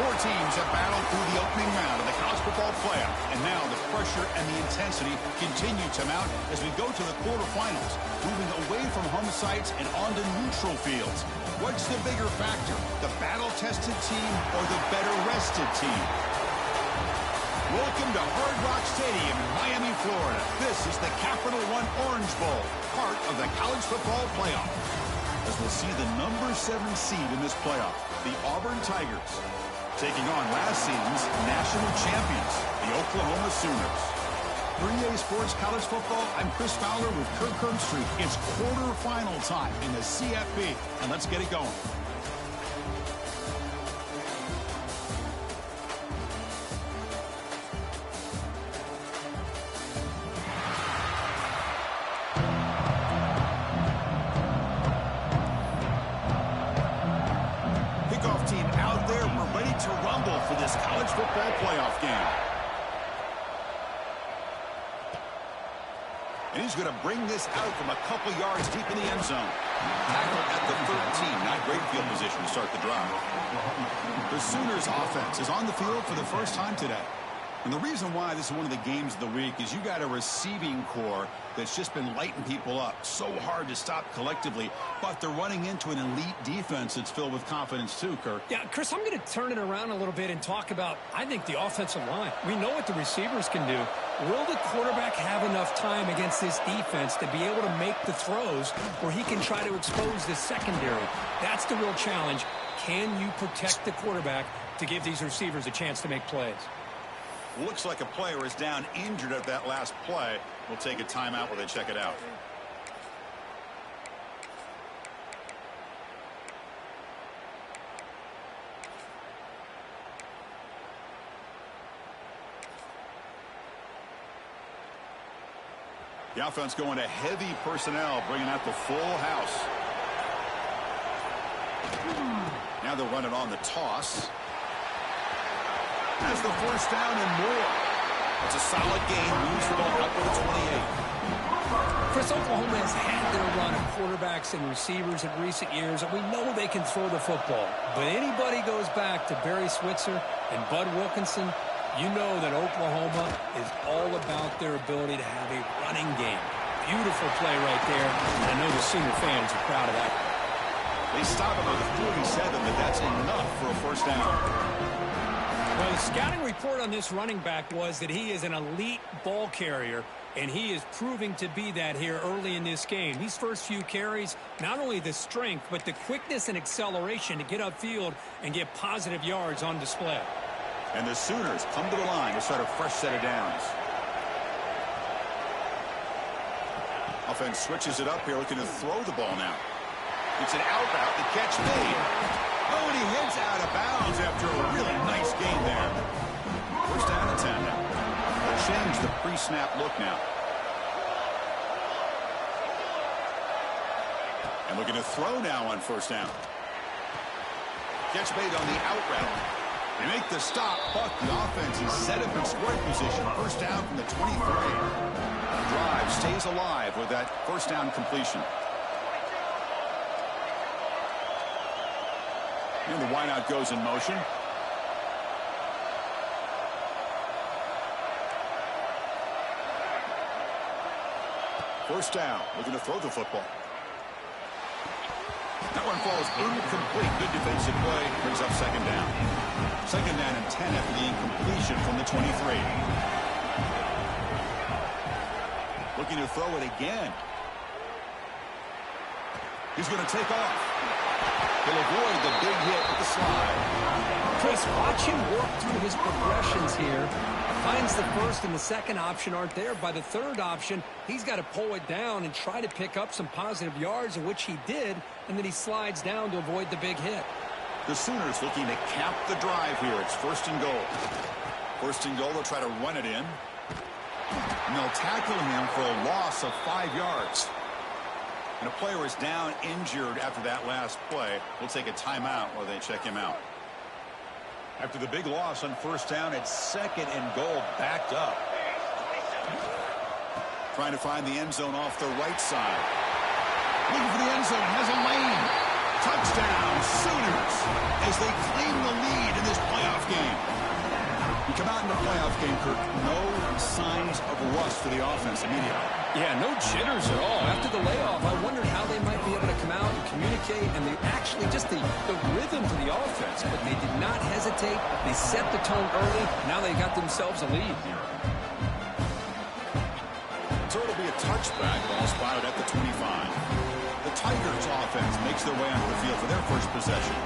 Four teams have battled through the opening round of the college football playoff, and now the pressure and the intensity continue to mount as we go to the quarterfinals, moving away from home sites and onto neutral fields. What's the bigger factor, the battle-tested team or the better-rested team? Welcome to Hard Rock Stadium in Miami, Florida. This is the Capital One Orange Bowl, part of the college football playoff. As we'll see the number 7 seed in this playoff, the Auburn Tigers, taking on last season's national champions, the Oklahoma Sooners. For EA Sports College Football, I'm Chris Fowler with Kirk Herbstreit. It's quarterfinal time in the CFB, and let's get it going. For this college football playoff game. And he's going to bring this out from a couple yards deep in the end zone. Tackle at the 13. Not great field position to start the drive. The Sooners offense is on the field for the first time today. And the reason why this is one of the games of the week is you got a receiving core that's just been lighting people up. So hard to stop collectively, but they're running into an elite defense that's filled with confidence too, Kirk. Yeah, Chris, I'm going to turn it around a little bit and talk about, I think, the offensive line. We know what the receivers can do. Will the quarterback have enough time against this defense to be able to make the throws where he can try to expose the secondary? That's the real challenge. Can you protect the quarterback to give these receivers a chance to make plays? Looks like a player is down injured at that last play. We'll take a timeout while they check it out. The offense going to heavy personnel, bringing out the full house. Now they'll run it on the toss. Has the first down and more. It's a solid gain. Moves the ball up to the 28. Chris, Oklahoma has had their run of quarterbacks and receivers in recent years, and we know they can throw the football. But anybody goes back to Barry Switzer and Bud Wilkinson, you know that Oklahoma is all about their ability to have a running game. Beautiful play right there, and I know the Sooner fans are proud of that. They stop him at the 47, but that's enough for a first down. Well, the scouting report on this running back was that he is an elite ball carrier, and he is proving to be that here early in this game. These first few carries, not only the strength, but the quickness and acceleration to get upfield and get positive yards on display. And the Sooners come to the line to start a fresh set of downs. Offense switches it up here, looking to throw the ball now. It's an out route, the catch made. Oh, and he heads out of bounds after a really nice gain there. First down and 10 now. They'll change the pre-snap look now. And looking to throw now on first down. Catch made on the out route. They make the stop, but the offense is set up in scoring position. First down from the 23. The drive stays alive with that first down completion. And the wideout goes in motion. First down, looking to throw the football. That one falls incomplete. Good defensive play, brings up second down. Second down and 10 after the incompletion from the 23. Looking to throw it again. He's going to take off. He'll avoid the big hit with the slide. Chris, watch him work through his progressions here. Finds the first and the second option aren't there. By the third option, he's got to pull it down and try to pick up some positive yards, of which he did, and then he slides down to avoid the big hit. The Sooners looking to cap the drive here. It's first and goal. First and goal, they'll try to run it in. And they'll tackle him for a loss of 5 yards. And a player is down injured after that last play. We'll take a timeout while they check him out. After the big loss on first down, it's second and goal, backed up. Trying to find the end zone off the right side. Looking for the end zone, has a lane. Touchdown, Sooners, as they claim the lead in this playoff Come out in the playoff game, Kirk. No signs of rust for the offense immediately. Yeah, no jitters at all. After the layoff, I wondered how they might be able to come out and communicate, and they actually just the rhythm to the offense. But they did not hesitate. They set the tone early. Now they got themselves a lead. So it'll be a touchback. Ball spotted at the 25. The Tigers offense makes their way onto the field for their first possession.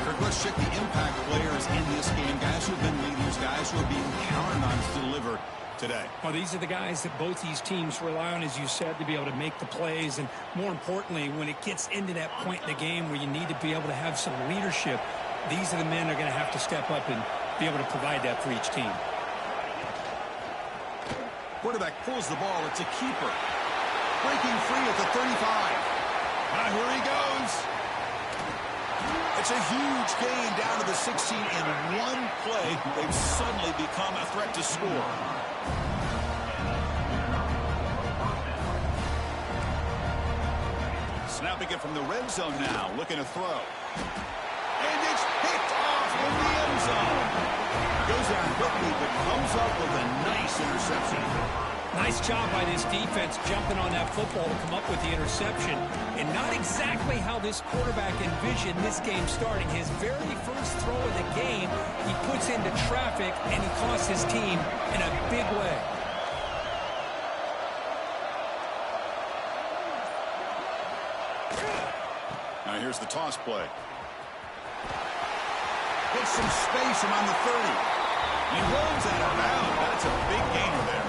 Kirk, let's check the impact players in this game. Guys who have been leaders, guys who are being counted on to deliver today. Well, these are the guys that both these teams rely on, as you said, to be able to make the plays. And more importantly, when it gets into that point in the game where you need to be able to have some leadership, these are the men that are going to have to step up and be able to provide that for each team. Quarterback pulls the ball. It's a keeper. Breaking free at the 35. Now here he goes. It's a huge gain down to the 16 in one play. They've suddenly become a threat to score. Snapping it from the red zone now. Looking to throw. And it's picked off in the end zone. Goes down quickly, but comes up with a nice interception. Nice job by this defense jumping on that football to come up with the interception. And not exactly how this quarterback envisioned this game starting. His very first throw of the game, he puts into traffic, and he costs his team in a big way. Now here's the toss play. Gets some space around the 30. He runs out of bounds. That's a big gainer there.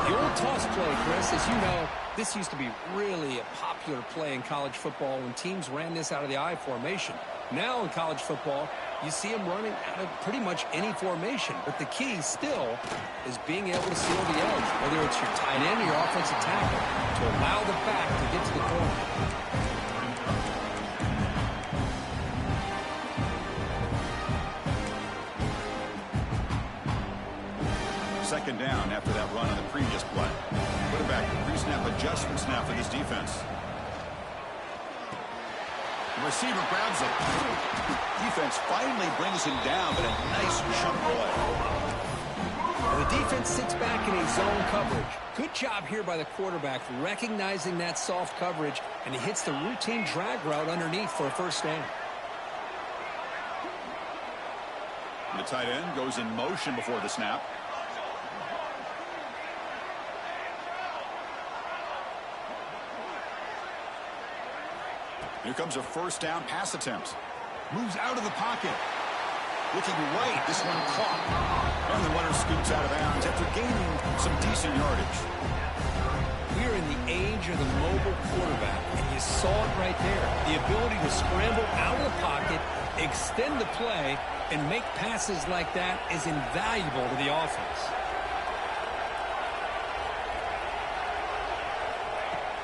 The old toss play, Chris, as you know, this used to be really a popular play in college football when teams ran this out of the I formation. Now in college football, you see them running out of pretty much any formation. But the key still is being able to seal the edge, whether it's your tight end or your offensive tackle, to allow the back to get to the corner. Second down after that run on the previous play. Quarterback pre-snap adjustment snap for this defense. The receiver grabs it. Defense finally brings him down, but a nice chunk play. The defense sits back in a zone coverage. Good job here by the quarterback recognizing that soft coverage, and he hits the routine drag route underneath for a first down. The tight end goes in motion before the snap. Here comes a first down pass attempt. Moves out of the pocket. Looking right. This one caught. And the runner scoots out of bounds after gaining some decent yardage. We are in the age of the mobile quarterback, and you saw it right there. The ability to scramble out of the pocket, extend the play, and make passes like that is invaluable to the offense.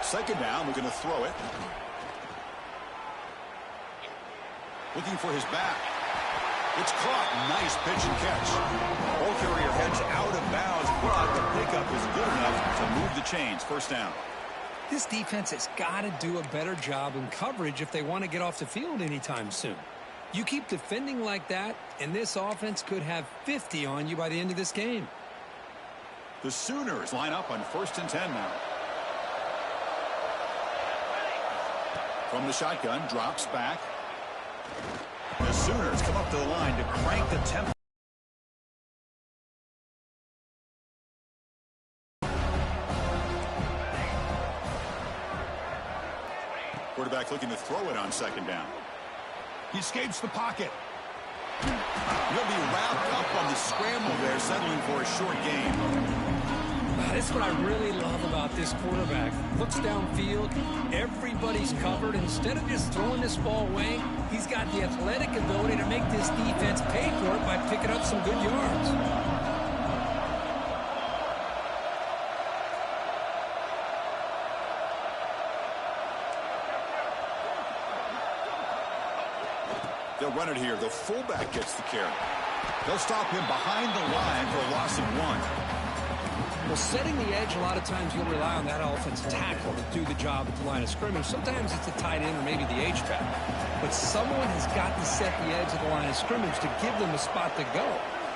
Second down, we're going to throw it. Looking for his back. It's caught. Nice pitch and catch. Ball carrier heads out of bounds, but the pickup is good enough to move the chains. First down. This defense has got to do a better job in coverage if they want to get off the field anytime soon. You keep defending like that, and this offense could have 50 on you by the end of this game. The Sooners line up on 1st and 10 now. From the shotgun, drops back. The Sooners come up to the line to crank the tempo. Quarterback looking to throw it on second down. He escapes the pocket. He'll be wrapped up on the scramble there, settling for a short gain. That's what I really love about this quarterback. Looks downfield, everybody's covered. Instead of just throwing this ball away, he's got the athletic ability to make this defense pay for it by picking up some good yards. They'll run it here. The fullback gets the carry. They'll stop him behind the line for a loss of 1. Well, setting the edge, a lot of times you'll rely on that offensive tackle to do the job at the line of scrimmage. Sometimes it's a tight end or maybe the H-back. But someone has got to set the edge of the line of scrimmage to give them a spot to go.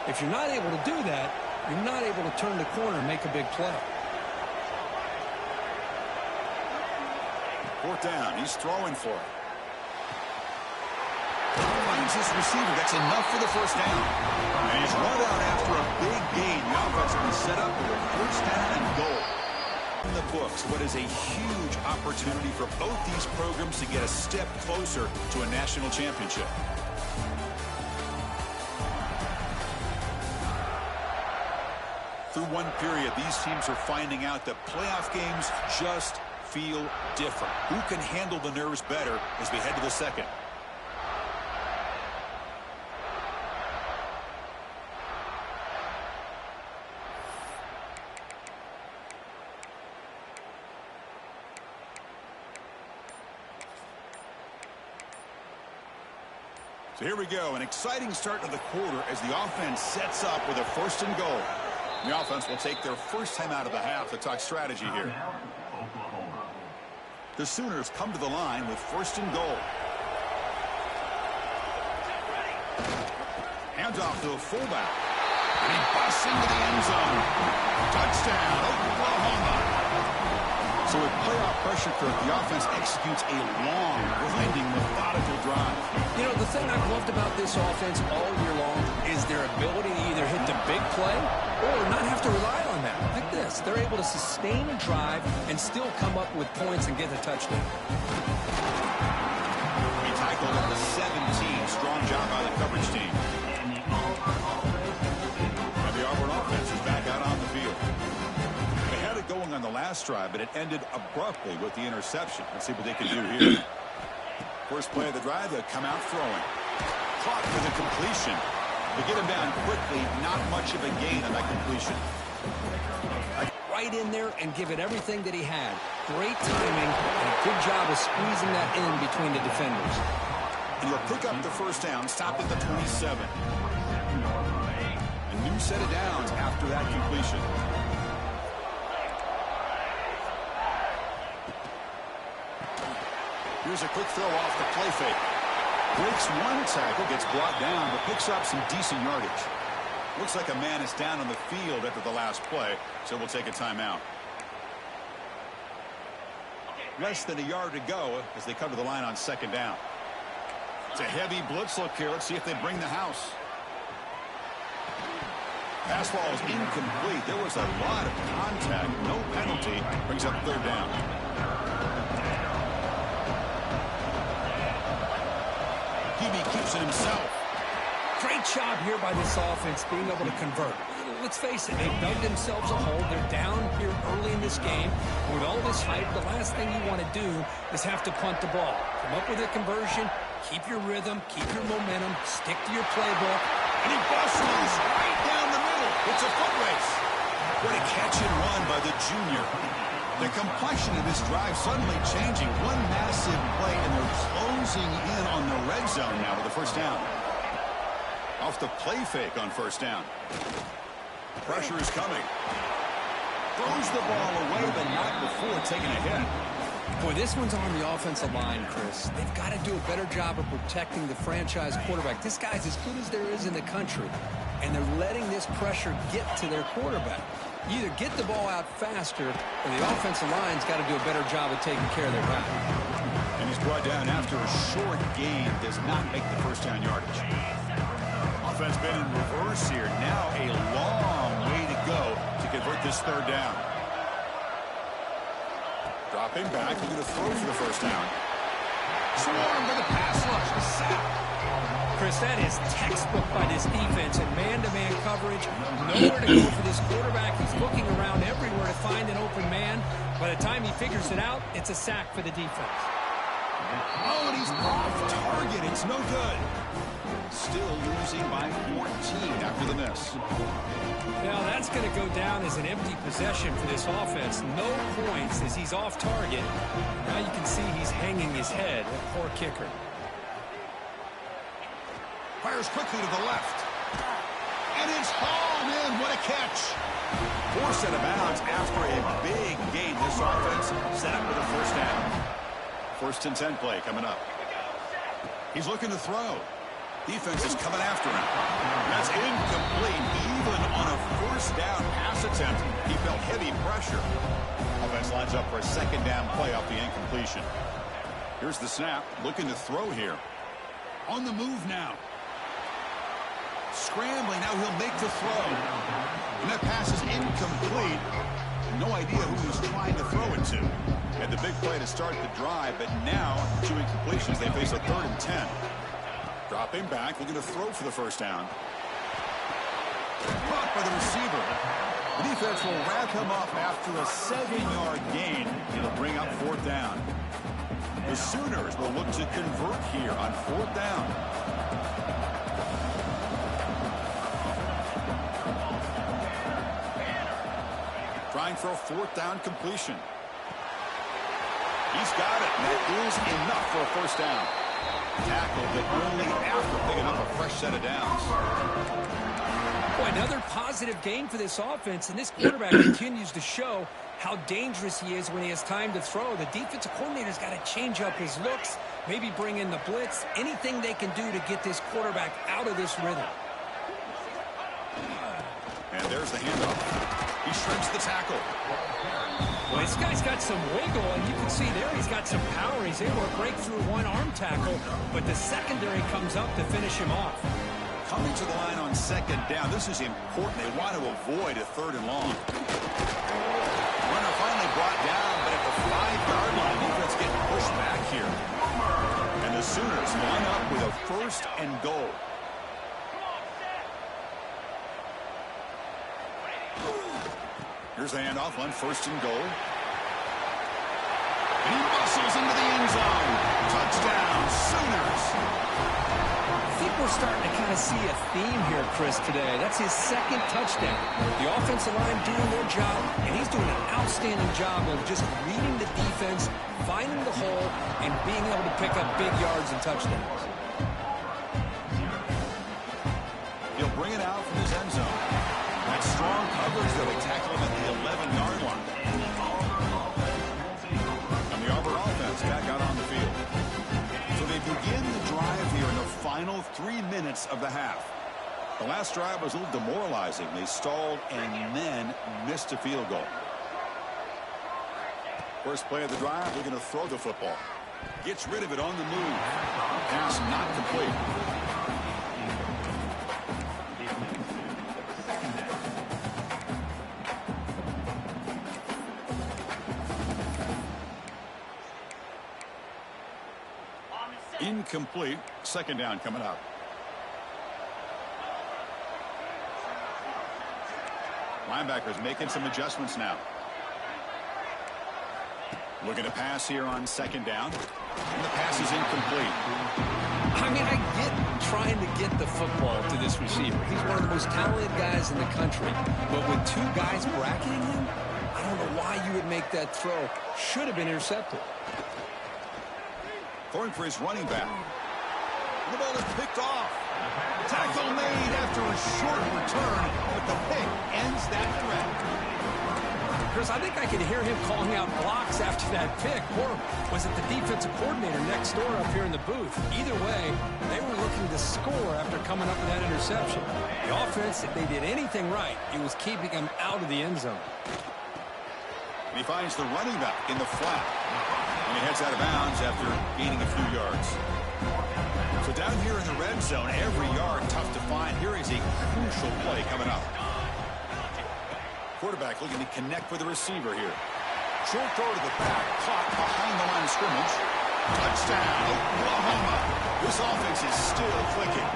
If you're not able to do that, you're not able to turn the corner and make a big play. Fourth down. He's throwing for it. Finds his receiver. That's enough for the first down. And he's run out after a big gain. The offense will be set up with a first down and goal. In the books, what is a huge opportunity for both these programs to get a step closer to a national championship. Through one period, these teams are finding out that playoff games just feel different. Who can handle the nerves better as we head to the second? So here we go, an exciting start to the quarter as the offense sets up with a first and goal. The offense will take their first time out of the half to talk strategy here. The Sooners come to the line with first and goal. Hands off to a fullback. And he busts into the end zone. Touchdown, Oklahoma. So with playoff pressure, Kirk, the offense executes a long, grinding, methodical drive. You know, the thing I've loved about this offense all year long is their ability to either hit the big play or not have to rely on that. Like this, they're able to sustain a drive and still come up with points and get the touchdown. He tackled at the 17. Strong job by the coverage team. And the Auburn offense is back out on the field. They had it going on the last drive, but it ended abruptly with the interception. Let's see what they can do here. First play of the drive, they'll come out throwing. Caught for the completion. They get him down quickly, not much of a gain on that completion. Right in there and give it everything that he had. Great timing and a good job of squeezing that in between the defenders. And he'll pick up the first down, stopped at the 27. A new set of downs after that completion. Here's a quick throw off the play fake. Breaks one tackle, gets brought down, but picks up some decent yardage. Looks like a man is down on the field after the last play, so we'll take a timeout. Less than a yard to go as they come to the line on second down. It's a heavy blitz look here. Let's see if they bring the house. Pass ball is incomplete. There was a lot of contact. No penalty. Brings up third down. Keeps it himself. Great job here by this offense being able to convert. Let's face it, they've dug themselves a hole. They're down here early in this game. With all this hype, the last thing you want to do is have to punt the ball. Come up with a conversion, keep your rhythm, keep your momentum, stick to your playbook. And he busts loose right down the middle. It's a foot race. What a catch and run by the junior. The complexion of this drive suddenly changing. One massive play, and they're closing in on the red zone now with the first down. Off the play fake on first down. Pressure is coming. Throws the ball away, but not before taking a hit. Boy, this one's on the offensive line, Chris. They've got to do a better job of protecting the franchise quarterback. This guy's as good as there is in the country, and they're letting this pressure get to their quarterback. You either get the ball out faster, or the offensive line's got to do a better job of taking care of their guy. And he's brought down after a short gain. Does not make the first down yardage. Offense been in reverse here. Now a long way to go to convert this third down. Dropping back, looking to throw for the first down. Swarmed by the pass rush. A sack. Chris, that is textbook by this defense and man-to-man coverage. Nowhere to go for this quarterback. He's looking around everywhere to find an open man. By the time he figures it out, it's a sack for the defense. Oh, and he's off target. It's no good. Still losing by 14 after the miss. Now that's going to go down as an empty possession for this offense. No points as he's off target. Now you can see he's hanging his head. Poor kicker. Fires quickly to the left. And it's hauled in. What a catch. Forced out of bounds after a big gain. This offense set up with a first down. First and 10 play coming up. He's looking to throw. Defense is coming after him. That's incomplete. On a first down pass attempt, he felt heavy pressure. Offense lines up for a second down play off the incompletion. Here's the snap, looking to throw here. On the move now. Scrambling, now he'll make the throw. And that pass is incomplete. No idea who he was trying to throw it to. Had the big play to start the drive, but now 2 incompletions. They face a 3rd and 10. Dropping back, looking to throw for the first down. Caught by the receiver. The defense will wrap him up after a 7-yard gain. It'll bring up 4th down. The Sooners will look to convert here on 4th down. Trying for a 4th down completion. He's got it. That is enough for a first down. Tackle, but only after picking up a fresh set of downs. Boy, another positive gain for this offense, and this quarterback continues to show how dangerous he is when he has time to throw. The defensive coordinator's got to change up his looks, maybe bring in the blitz, anything they can do to get this quarterback out of this rhythm. And there's the handoff. He shrimps the tackle. Well, this guy's got some wiggle, and you can see there he's got some power. He's able to break through one arm tackle, but the secondary comes up to finish him off. Coming to the line on second down. This is important. They want to avoid a 3rd and long. Runner finally brought down, but at the 5-yard line, defense getting pushed back here. And the Sooners line up with a 1st and goal. Here's the handoff on 1st and goal. And he muscles into the end zone. Touchdown, Sooners. I think we're starting to kind of see a theme here, Chris, today. That's his 2nd touchdown. The offensive line doing their job, and he's doing an outstanding job of just reading the defense, finding the hole, and being able to pick up big yards and touchdowns. He'll bring it out from his end zone. That strong coverage, though, they tackle him at the 11-yard line. And the Auburn offense back out on the field. So they begin the drive here in the final 3 minutes of the half. The last drive was a little demoralizing. They stalled and then missed a field goal. First play of the drive, they're going to throw the football. Gets rid of it on the move. Pass not complete. Incomplete. 2nd down coming up. Linebackers making some adjustments now. Looking to pass here on 2nd down. And the pass is incomplete. I mean, I get trying to get the football to this receiver. He's one of the most talented guys in the country. But with 2 guys bracketing him, I don't know why you would make that throw. Should have been intercepted. Throwing for his running back. The ball is picked off. Tackle made after a short return, but the pick ends that threat. Chris, I think I could hear him calling out blocks after that pick. Or was it the defensive coordinator next door up here in the booth? Either way, they were looking to score after coming up with that interception. The offense, if they did anything right, it was keeping him out of the end zone. And he finds the running back in the flat. And he heads out of bounds after gaining a few yards. So down here in the red zone, every yard tough to find. Here is a crucial play coming up. Quarterback looking to connect with the receiver here. Short throw to the back, caught behind the line of scrimmage. Touchdown, Oklahoma. This offense is still clicking.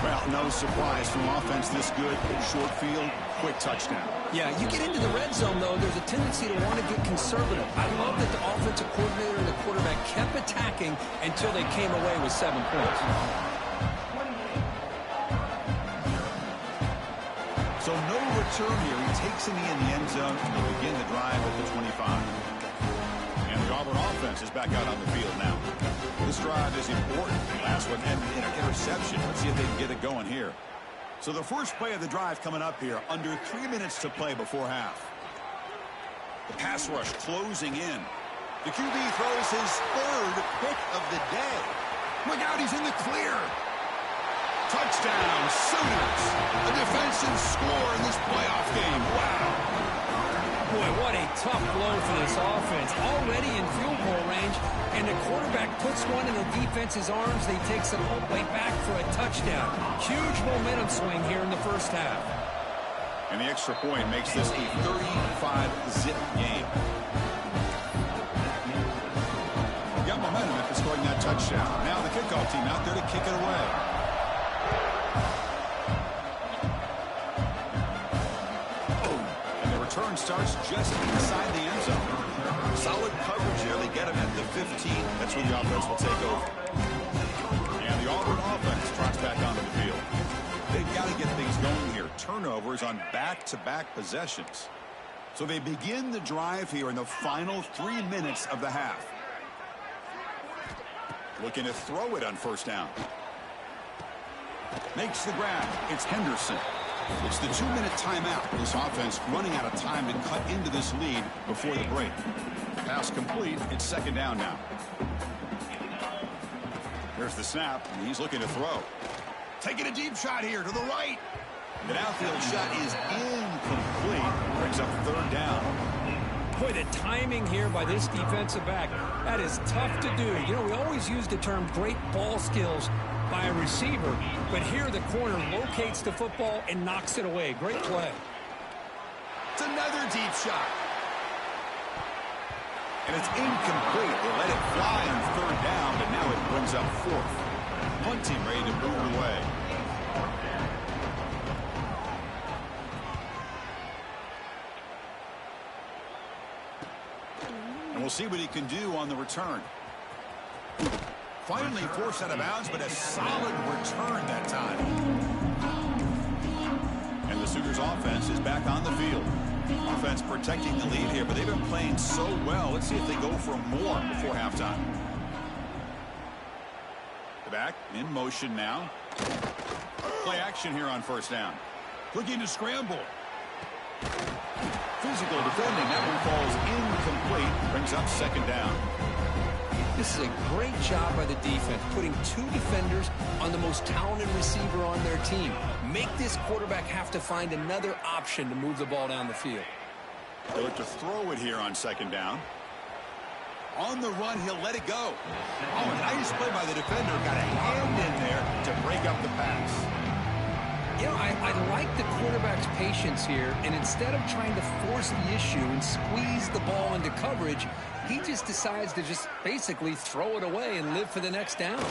Well, no surprise from offense this good. Short field, quick touchdown. Yeah, you get into the red zone, though, there's a tendency to want to get conservative. I love that the offensive coordinator and the quarterback kept attacking until they came away with 7 points. So no return here. He takes in the end zone, and they begin the drive at the 25. And the Auburn offense is back out on the field now. This drive is important. The last one ended in an interception. Let's see if they can get it going here. So the first play of the drive coming up here. Under 3 minutes to play before half. The pass rush closing in. The QB throws his 3rd pick of the day. Look out, he's in the clear. Touchdown, Sooners. A defensive score in this playoff game. Wow. Boy, what a tough blow for this offense. Already in field goal range, and the quarterback puts one in the defense's arms. He takes it all the way back for a touchdown. Huge momentum swing here in the first half. And the extra point makes this a 35-zip game. Got momentum after scoring that touchdown. Now the kickoff team out there to kick it away. Turn starts just inside the end zone. Solid coverage here. They get him at the 15. That's where the offense will take over. And the Auburn offense trots back onto the field. They've got to get things going here. Turnovers on back-to-back possessions. So they begin the drive here in the final 3 minutes of the half. Looking to throw it on first down. Makes the grab. It's Henderson. It's the 2-minute timeout. This offense running out of time to cut into this lead before the break. Pass complete. It's second down now. Here's the snap. And he's looking to throw. Taking a deep shot here to the right. The outfield shot is incomplete. Brings up third down. Boy, the timing here by this defensive back, that is tough to do. You know, we always use the term great ball skills by a receiver, but here the corner locates the football and knocks it away. Great play. It's another deep shot. And it's incomplete. They let it fly on third down, but now it brings up fourth. Punting ready to move it away. And we'll see what he can do on the return. Finally forced out of bounds, but a solid return that time. And the Sooners offense is back on the field. Offense protecting the lead here, but they've been playing so well. Let's see if they go for more before halftime. The back in motion now. Play action here on first down. Looking to scramble. Physical defending. That one falls incomplete. Brings up second down. This is a great job by the defense, putting two defenders on the most talented receiver on their team. Make this quarterback have to find another option to move the ball down the field. They look to throw it here on second down. On the run, he'll let it go. Oh, nice play by the defender. Got a hand in there to break up the pass. You know, I like the quarterback's patience here, and instead of trying to force the issue and squeeze the ball into coverage, he just decides to just basically throw it away and live for the next down.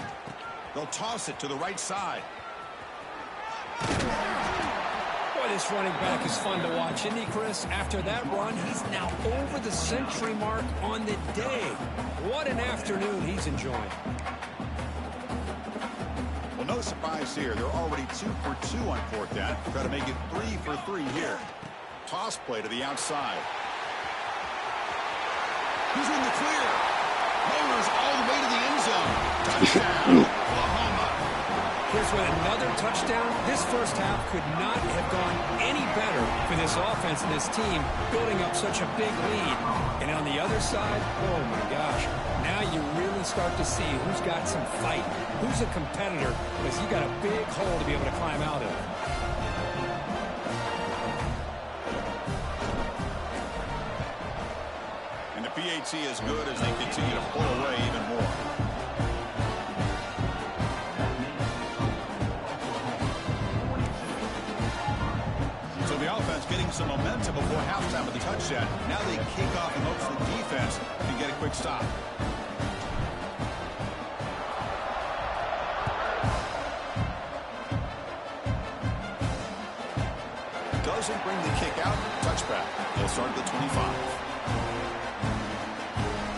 They'll toss it to the right side. Boy, this running back is fun to watch, isn't he, Chris? After that run, he's now over the century mark on the day. What an afternoon he's enjoying. Well, no surprise here. They're already 2 for 2 on fourth down. Got to make it 3 for 3 here. Toss play to the outside. He's in the clear. Motors all the way to the end zone. Touchdown, Oklahoma. Here's with another touchdown. This first half could not have gone any better for this offense and this team, building up such a big lead. And on the other side, oh my gosh, now you really start to see who's got some fight, who's a competitor, because you got a big hole to be able to climb out of. And the PAT is good as they continue to pull away even more. So the offense getting some momentum before halftime with the touchdown. Now they kick off and hopes the defense can get a quick stop. Doesn't bring the kick out. Touchback. They'll start at the 25.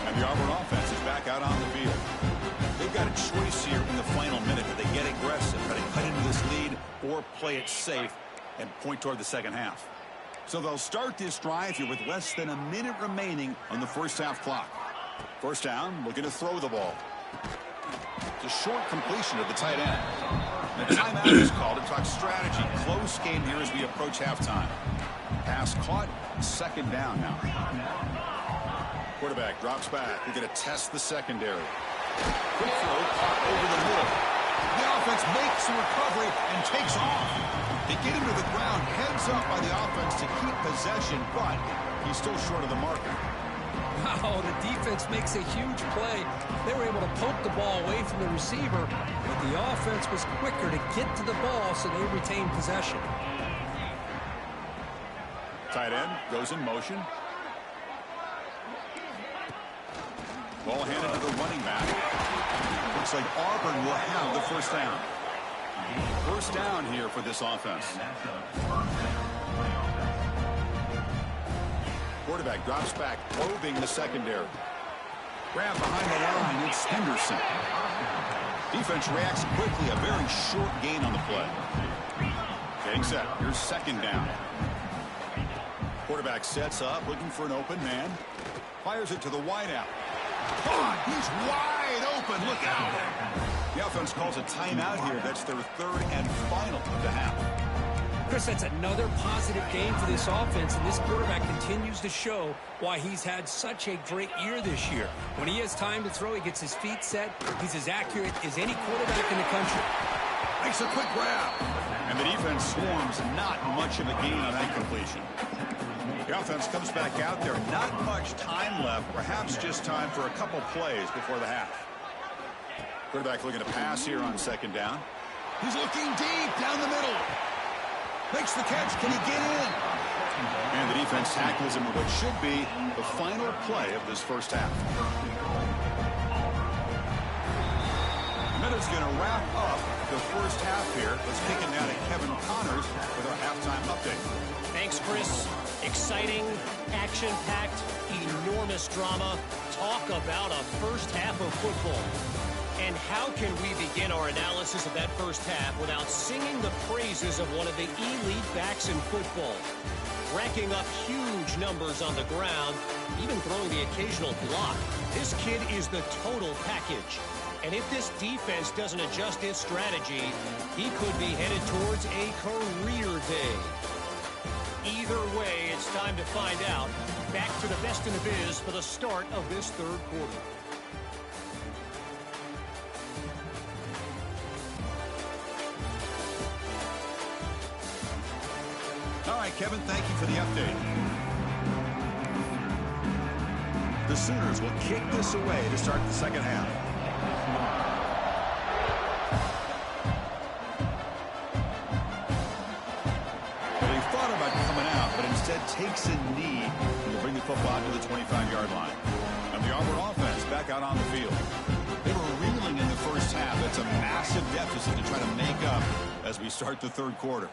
And the Auburn offense is back out on the field. They've got a choice here in the final minute. Do they get aggressive, try to cut into this lead, or play it safe and point toward the second half? So they'll start this drive here with less than a minute remaining on the first half clock. First down, looking to throw the ball. It's a short completion of the tight end. The timeout is called to talk strategy. Close game here as we approach halftime. Pass caught, second down now. Quarterback drops back. We're going to test the secondary. Quick throw caught over the middle. The offense makes the recovery and takes off. They get him to the ground, heads up by the offense to keep possession, but he's still short of the marker. Wow, the defense makes a huge play. They were able to poke the ball away from the receiver, but the offense was quicker to get to the ball, so they retained possession. Tight end goes in motion. Ball handed to the running back. Looks like Auburn will have the first down. First down here for this offense. Quarterback drops back, probing the secondary. Grab behind the line, it's Henderson. Defense reacts quickly, a very short gain on the play. Getting set, here's second down. Quarterback sets up, looking for an open man. Fires it to the wideout. He's wide open, look out. The offense calls a timeout here. That's their third and final of the half. Chris, that's another positive game for this offense, and this quarterback continues to show why he's had such a great year this year. When he has time to throw, he gets his feet set. He's as accurate as any quarterback in the country. Makes a quick grab. And the defense swarms, not much of a gain on that completion. The offense comes back out there. Not much time left. Perhaps just time for a couple plays before the half. Quarterback looking to pass here on second down. He's looking deep down the middle. Makes the catch. Can he get in? And the defense tackles him with what should be the final play of this first half. Minute's going to wrap up the first half here. Let's kick it now to Kevin Connors with our halftime update. Thanks, Chris. Exciting, action-packed, enormous drama. Talk about a first half of football. And how can we begin our analysis of that first half without singing the praises of one of the elite backs in football? Racking up huge numbers on the ground, even throwing the occasional block. This kid is the total package. And if this defense doesn't adjust its strategy, he could be headed towards a career day. Either way, it's time to find out. Back to the best in the biz for the start of this third quarter. All right, Kevin, thank you for the update. The Sooners will kick this away to start the second half. They thought about coming out, but instead takes a knee to bring the football to the 25-yard line. And the Auburn offense back out on the field. They were reeling in the first half. It's a massive deficit to try to make up as we start the third quarter.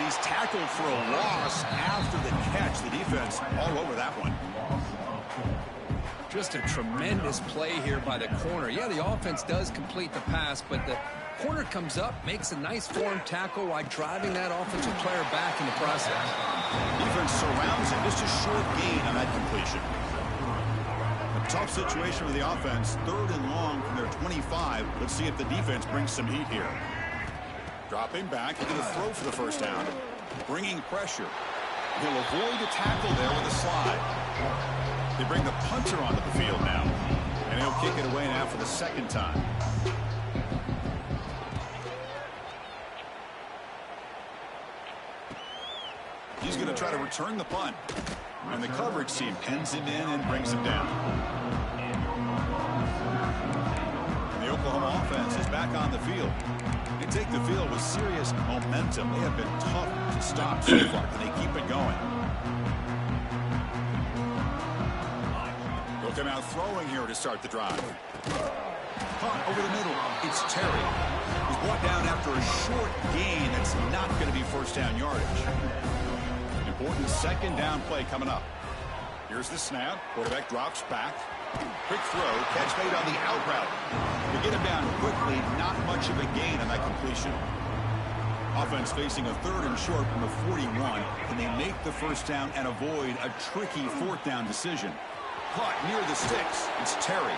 He's tackled for a loss after the catch. The defense all over that one. Just a tremendous play here by the corner. Yeah, the offense does complete the pass, but the corner comes up, makes a nice form tackle while driving that offensive player back in the process. Defense surrounds him. Just a short gain on that completion. A tough situation for the offense. Third and long from their 25. Let's see if the defense brings some heat here. Dropping back, he's going to throw for the first down. Bringing pressure. He'll avoid the tackle there with a slide. They bring the punter onto the field now. And he'll kick it away now for the second time. He's going to try to return the punt. And the coverage team pins him in and brings him down. And the Oklahoma offense is back on the field. They take the field with serious momentum. They have been tough to stop so far. Can they keep it going? They'll come out throwing here to start the drive. Punt over the middle. It's Terry. He's brought down after a short gain that's not going to be first down yardage. Important second down play coming up. Here's the snap. Quarterback drops back. Quick throw. Catch made on the out route. They get him down quickly. Not much of a gain on that completion. Offense facing a third and short from the 41. Can they make the first down and avoid a tricky fourth down decision? Caught near the sticks. It's Terry.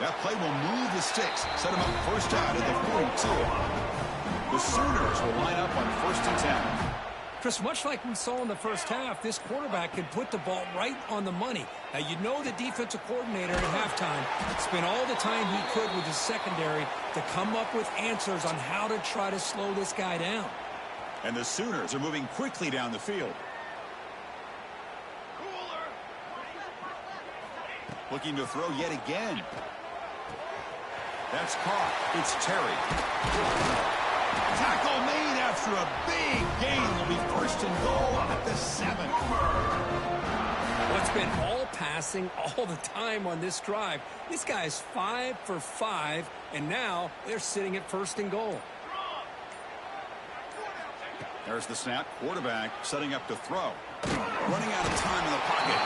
That play will move the sticks. Set him up first down at the 42. The Sooners will line up on 1st and 10. Chris, much like we saw in the first half, this quarterback can put the ball right on the money. Now, you know the defensive coordinator at halftime spent all the time he could with his secondary to come up with answers on how to try to slow this guy down. And the Sooners are moving quickly down the field. Looking to throw yet again. That's caught. It's Terry. Tackle made after a big gain. Will be 1st and goal at the 7. Well, it's been all passing all the time on this drive. This guy is 5 for 5, and now they're sitting at 1st and goal. There's the snap. Quarterback setting up to throw. Running out of time in the pocket.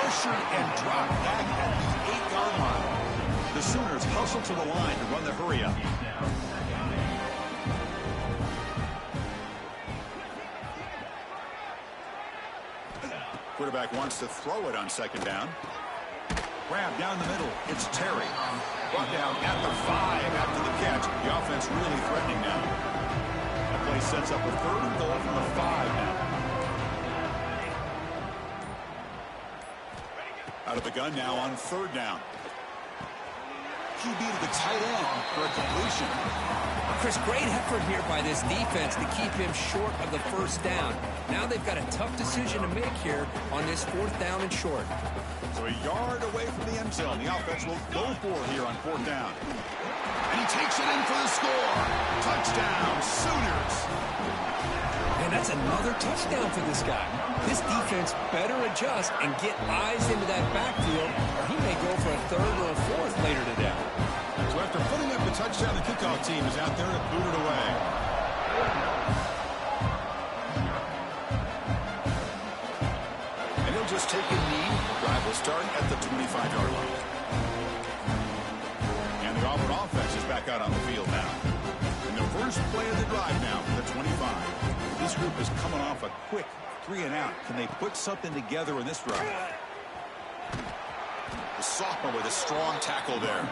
Pressured and dropped back at the 8-yard line. The Sooners hustle to the line to run the hurry up. Quarterback wants to throw it on 2nd down. Grab down the middle. It's Terry. Brought down at the 5 after the catch. The offense really threatening now. That play sets up a 3rd and goal from the 5 now. Out of the gun now on 3rd down. QB to the tight end for a completion. Chris, great effort here by this defense to keep him short of the 1st down. Now they've got a tough decision to make here on this 4th down and short. So a yard away from the end zone. The offense will go for it here on 4th down. And he takes it in for the score. Touchdown, Sooners. And that's another touchdown for this guy. This defense better adjust and get eyes into that backfield, or he may go for a 3rd or a 4th later today. So after putting up the touchdown, the kickoff team is out there to boot it away. And he'll just take a knee. The drive will start at the 25-yard line. And the Auburn offense is back out on the field now. And the first play of the drive now for the 25. This group is coming off a quick 3-and-out. Can they put something together in this drive? The sophomore with a strong tackle there.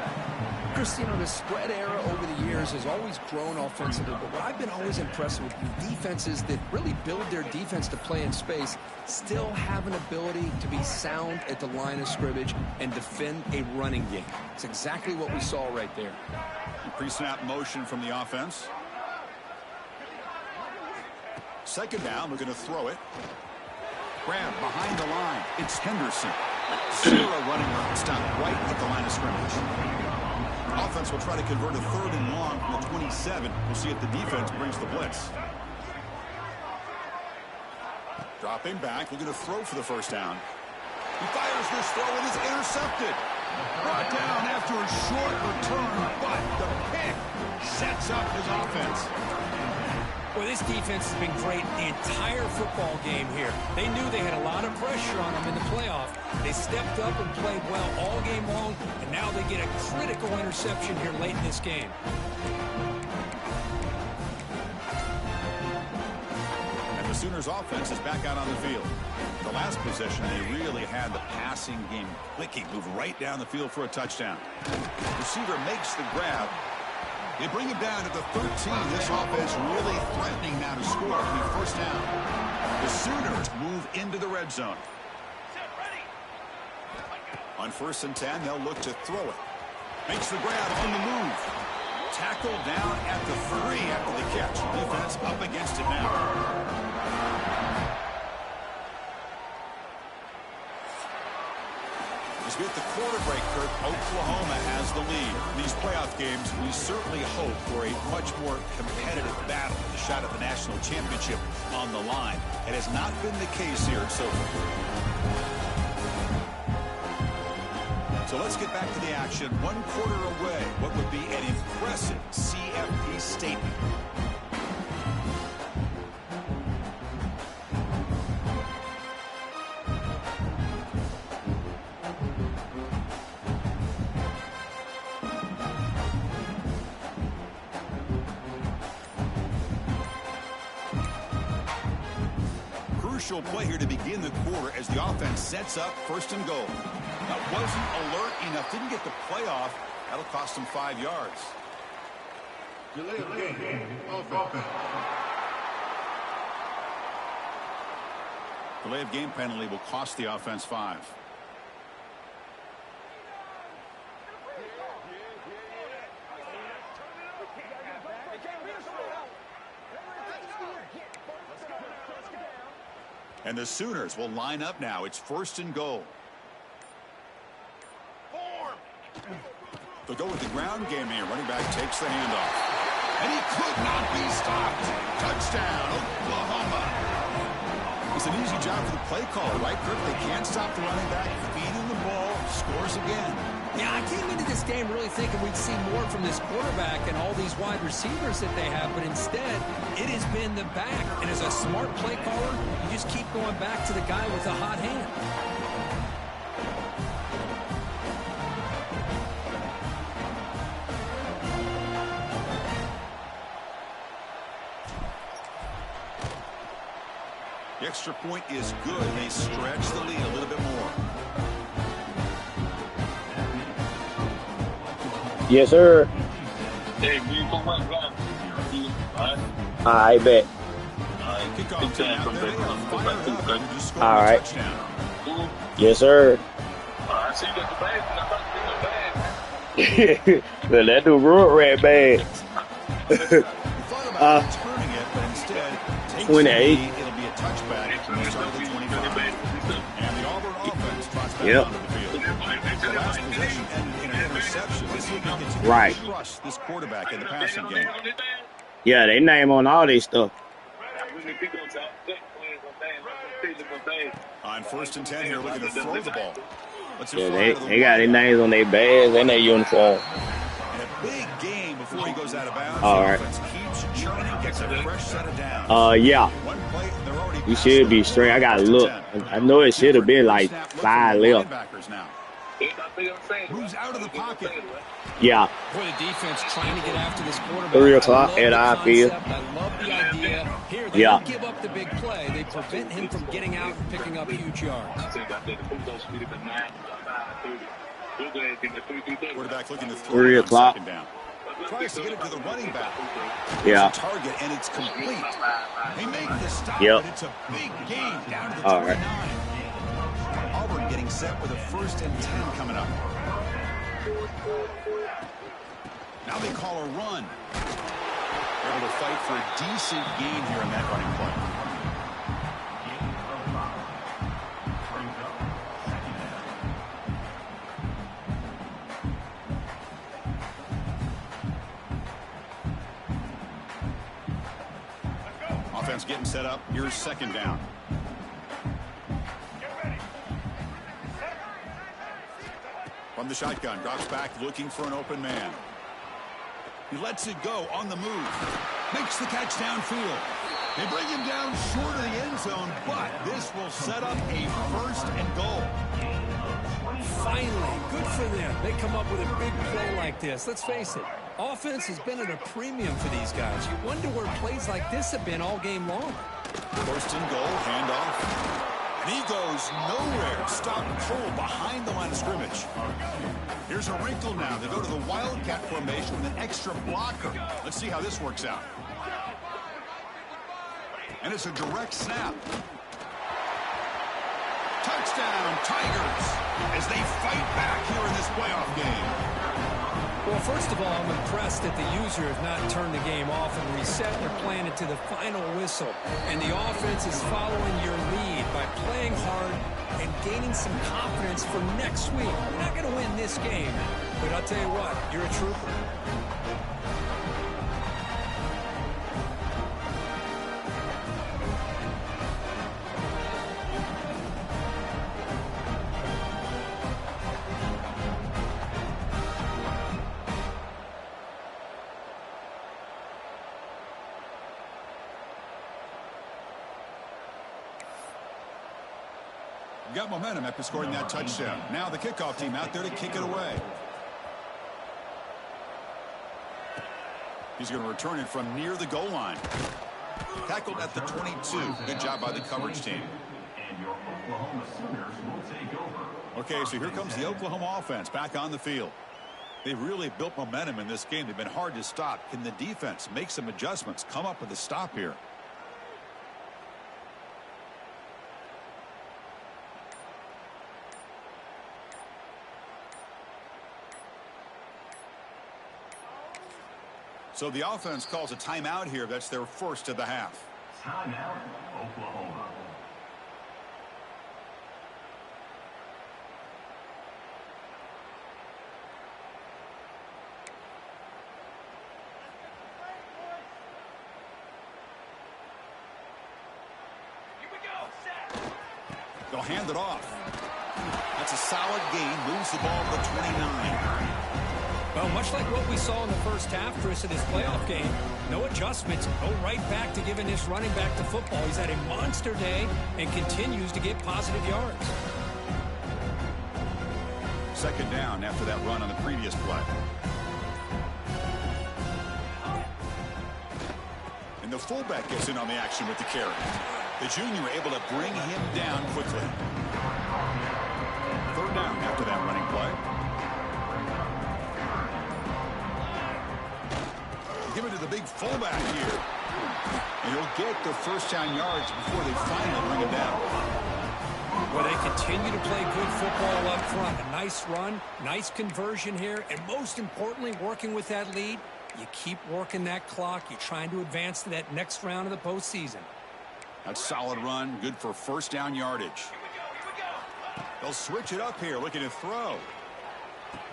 Chris, you know, the spread era over the years has always grown offensively, but what I've been always impressed with defenses that really build their defense to play in space still have an ability to be sound at the line of scrimmage and defend a running game. It's exactly what we saw right there. Pre-snap motion from the offense. 2nd down, we're going to throw it. Grab behind the line. It's Henderson. Zero running room. Stop right at the line of scrimmage. Offense will try to convert a 3rd and long from the 27. We'll see if the defense brings the blitz. Dropping back, looking to throw for the 1st down. He fires this throw and is intercepted. Brought down after a short return, but the pick sets up his offense. Well, this defense has been great the entire football game here. They knew they had a lot of pressure on them in the playoff. They stepped up and played well all game long, and now they get a critical interception here late in this game. And the Sooners offense is back out on the field. The last possession, they really had the passing game clicking, move right down the field for a touchdown. Receiver makes the grab. They bring him down to the 13. This offense really threatening now to score. It'll be 1st down. The Sooners move into the red zone. On 1st and 10, they'll look to throw it. Makes the grab on the move. Tackled down at the 3 after the catch. Defense up against it now. As we hit the quarter break, Kurt, Oklahoma has the lead. In these playoff games, we certainly hope for a much more competitive battle. The shot at the national championship on the line. It has not been the case here so far. So let's get back to the action. 1 quarter away. What would be an impressive CFP statement? Crucial play here to begin the quarter as the offense sets up 1st and goal. That wasn't alert enough, didn't get the play off. That'll cost them 5 yards. Delay of game. Offense. Delay of game penalty will cost the offense 5. And the Sooners will line up now. It's 1st and goal. They'll go with the ground game here. Running back takes the handoff. And he could not be stopped. Touchdown, Oklahoma. It's an easy job for the play caller, right, Kirk? They can't stop the running back. Feeding the ball. Scores again. Yeah, I came into this game really thinking we'd see more from this quarterback and all these wide receivers that they have, but instead, it has been the back. And as a smart play caller, you just keep going back to the guy with the hot hand. The extra point is good. They stretch the lead a little bit more. Yes, sir. Hey, we come right back. I bet. Kickoff time. All right. Yes, sir. I see that the bag. Well, that do road rat bad. Thought about turning it, but instead takes 28. It'll be a touchback from the start of the 25. And the Auburn offense trots back Yep. onto the field. The last possession ended in an interception. This will continue Right. to trust this quarterback in the passing game. Yeah, they name on all this stuff. On 1st and 10 here, looking to throw the ball. Let's Yeah, they got their names on their badge and their uniform. And a big game before he goes out of bounds. All The right. offense keeps churning, gets a fresh set of downs. Yeah. One play, they're already We should be straight. I gotta look. I know it should have been like 5 left. Linebackers now. Moves out of the pocket. Yeah. Boy, the defense trying to get after this quarterback. 3 o'clock I at love our the field. concept. I love the idea. Here, they Yeah. don't give up the big play. They prevent him from getting out and picking up huge yards. Quarterback looking to throw 3 on o'clock. 2nd down. Tries to get it to the running back. Yeah. It's a target, and it's complete. They make the stop, Yep. but it's a big gain down to the All 29. right. Auburn getting set with a 1st and 10 coming up. Now they call a run. Able to fight for a decent gain here in that running play. Offense getting set up. Here's 2nd down. From the shotgun, drops back looking for an open man. He lets it go on the move. Makes the catch downfield. They bring him down short of the end zone, but this will set up a 1st and goal. Finally, good for them. They come up with a big play like this. Let's face it, offense has been at a premium for these guys. You wonder where plays like this have been all game long. 1st and goal, handoff. And he goes nowhere. Stop cold behind the line of scrimmage. Here's a wrinkle now. They go to the Wildcat formation with an extra blocker. Let's see how this works out. And it's a direct snap. Touchdown, Tigers, as they fight back here in this playoff game. Well, first of all, I'm impressed that the user has not turned the game off and reset their plan into the final whistle. And the offense is following your lead by playing hard and gaining some confidence for next week. We're not going to win this game, but I'll tell you what, you're a trooper. Got momentum after scoring that touchdown. Now the kickoff team out there to kick it away. He's going to return it from near the goal line. Tackled at the 22. Good job by the coverage team. Okay, so here comes the Oklahoma offense back on the field. They've really built momentum in this game. They've been hard to stop. Can the defense make some adjustments, come up with a stop here? So the offense calls a timeout here. That's their first of the half. Timeout, Oklahoma. They'll hand it off. That's a solid gain. Moves the ball to the 29. Well, much like what we saw in the first half, Chris, in this playoff game, no adjustments. Go right back to giving this running back to football. He's had a monster day and continues to get positive yards. Second down after that run on the previous play. And the fullback gets in on the action with the carry. The junior able to bring him down quickly. Third down after that running play. Give it to the big fullback here. And he'll get the first down yards before they finally bring him down. Well, they continue to play good football up front. A nice run, nice conversion here, and most importantly, working with that lead, you keep working that clock. You're trying to advance to that next round of the postseason. That's solid run, good for first down yardage. They'll switch it up here, looking to throw.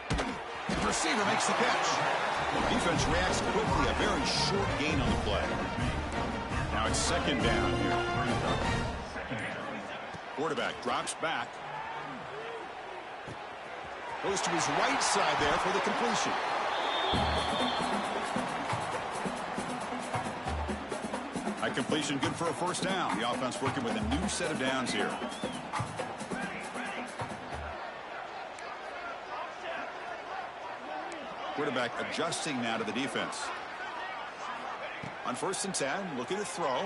The receiver makes the catch. The defense reacts quickly, a very short gain on the play. Now it's second down here. Quarterback drops back. Goes to his right side there for the completion. That completion good for a first down. The offense working with a new set of downs here. Quarterback adjusting now to the defense. On 1st and 10, looking to throw.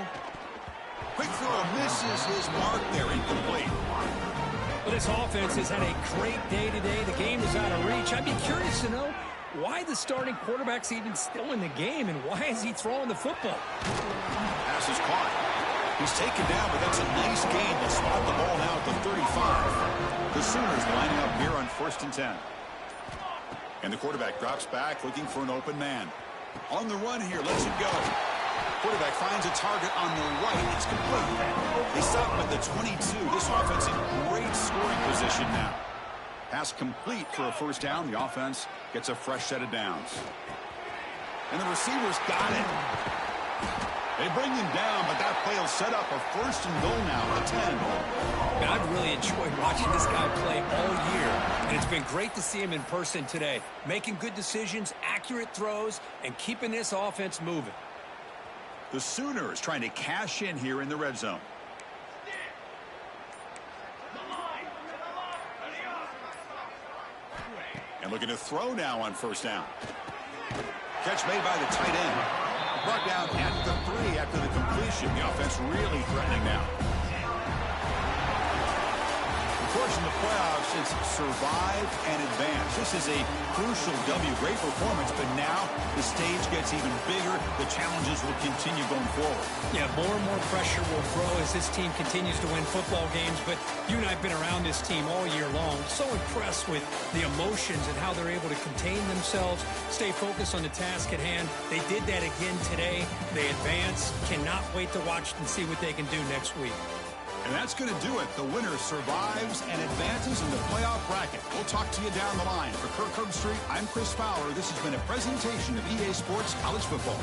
Quick throw, misses his mark there, incomplete. Well, this offense has had a great day today. The game is out of reach. I'd be curious to know why the starting quarterback's even still in the game, and why is he throwing the football? Pass is caught. He's taken down, but that's a nice gain. They'll spot the ball now at the 35. The Sooners lining up here on 1st and 10. And the quarterback drops back, looking for an open man. On the run here, lets it go. Quarterback finds a target on the right. It's complete. They stop at the 22. This offense in great scoring position now. Pass complete for a first down. The offense gets a fresh set of downs. And the receivers got it. They bring him down, but that play will set up a first and goal now at the 10. Now, I've really enjoyed watching this guy play all year, and it's been great to see him in person today. Making good decisions, accurate throws, and keeping this offense moving. The Sooners trying to cash in here in the red zone. And looking to throw now on first down. Catch made by the tight end. Brought down at the 3 after the completion. The offense really threatening now. Of course, in the playoffs, it's survive and advance. This is a crucial W. Great performance, but now the stage gets even bigger. The challenges will continue going forward. Yeah, more and more pressure will grow as this team continues to win football games, but you and I have been around this team all year long. So impressed with the emotions and how they're able to contain themselves, stay focused on the task at hand. They did that again today. They advance. Cannot wait to watch and see what they can do next week. And that's going to do it. The winner survives and advances in the playoff bracket. We'll talk to you down the line. For Kirk Herbstreit, I'm Chris Fowler. This has been a presentation of EA Sports College Football.